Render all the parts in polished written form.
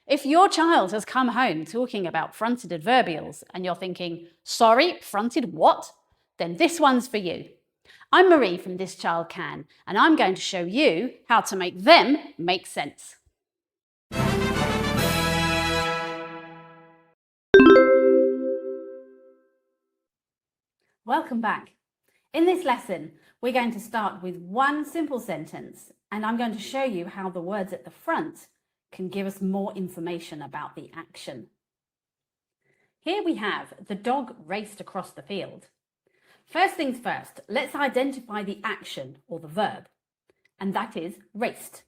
If your child has come home talking about fronted adverbials and you're thinking, sorry, fronted what? Then this one's for you. I'm Marie from This Child Can, and I'm going to show you how to make them make sense. Welcome back. In this lesson, we're going to start with one simple sentence, and I'm going to show you how the words at the front can give us more information about the action. Here we have the dog raced across the field. First things first, let's identify the action or the verb, and that is raced.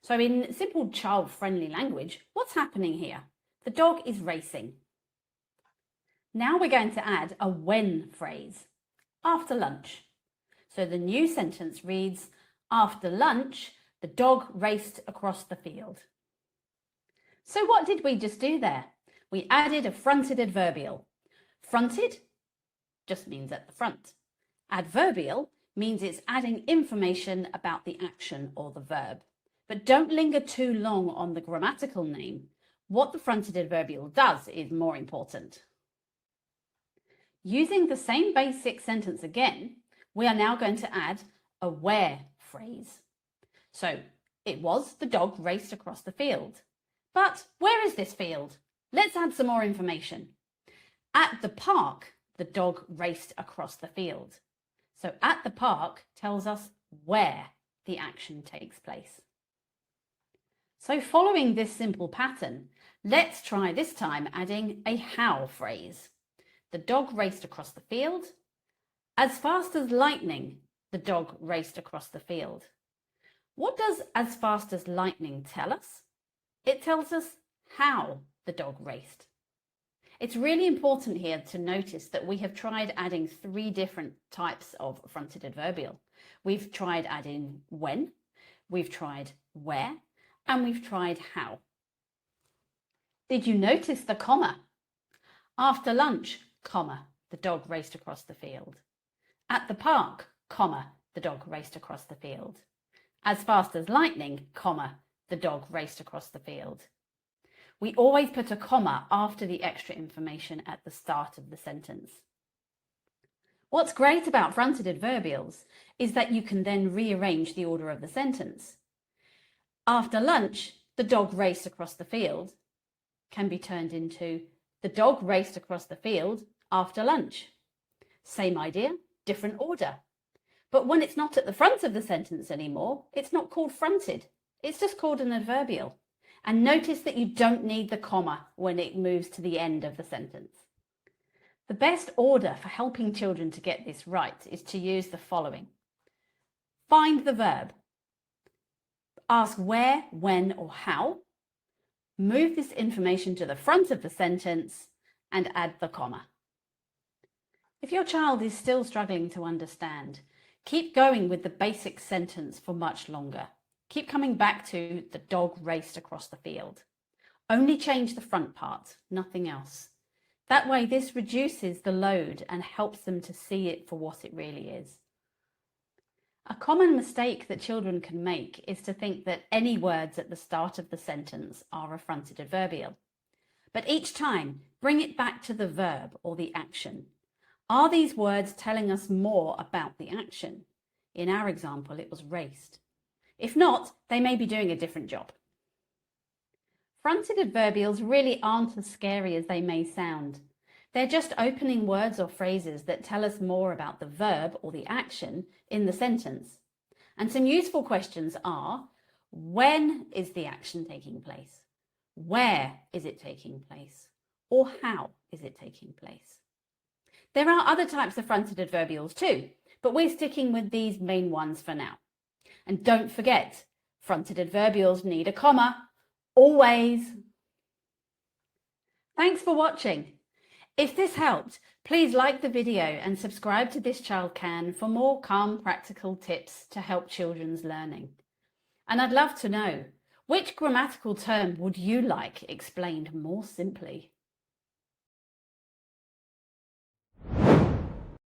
So in simple child-friendly language, what's happening here? The dog is racing. Now we're going to add a when phrase, after lunch. So the new sentence reads, after lunch, the dog raced across the field. So what did we just do there? We added a fronted adverbial. Fronted just means at the front. Adverbial means it's adding information about the action or the verb. But don't linger too long on the grammatical name. What the fronted adverbial does is more important. Using the same basic sentence again, we are now going to add a where phrase. So it was the dog raced across the field. But where is this field? Let's add some more information. At the park, the dog raced across the field. So at the park tells us where the action takes place. So following this simple pattern, let's try this time adding a how phrase. The dog raced across the field. As fast as lightning, the dog raced across the field. What does as fast as lightning tell us? It tells us how the dog raced. It's really important here to notice that we have tried adding 3 different types of fronted adverbial. We've tried adding when, we've tried where, and we've tried how. Did you notice the comma? After lunch, comma, the dog raced across the field. At the park, comma, the dog raced across the field. As fast as lightning, comma, the dog raced across the field. We always put a comma after the extra information at the start of the sentence. What's great about fronted adverbials is that you can then rearrange the order of the sentence. After lunch, the dog raced across the field can be turned into the dog raced across the field after lunch. Same idea, different order. But when it's not at the front of the sentence anymore, it's not called fronted. It's just called an adverbial. And notice that you don't need the comma when it moves to the end of the sentence. The best order for helping children to get this right is to use the following. Find the verb. Ask where, when, or how. Move this information to the front of the sentence and add the comma. If your child is still struggling to understand, keep going with the basic sentence for much longer. Keep coming back to the dog raced across the field. Only change the front part, nothing else. That way this reduces the load and helps them to see it for what it really is. A common mistake that children can make is to think that any words at the start of the sentence are a fronted adverbial. But each time, bring it back to the verb or the action. Are these words telling us more about the action? In our example, it was raced. If not, they may be doing a different job. Fronted adverbials really aren't as scary as they may sound. They're just opening words or phrases that tell us more about the verb or the action in the sentence. And some useful questions are, when is the action taking place? Where is it taking place? Or how is it taking place? There are other types of fronted adverbials too, but we're sticking with these main ones for now. And don't forget, fronted adverbials need a comma, always. Thanks for watching. If this helped, please like the video and subscribe to This Child Can for more calm, practical tips to help children's learning. And I'd love to know, which grammatical term would you like explained more simply?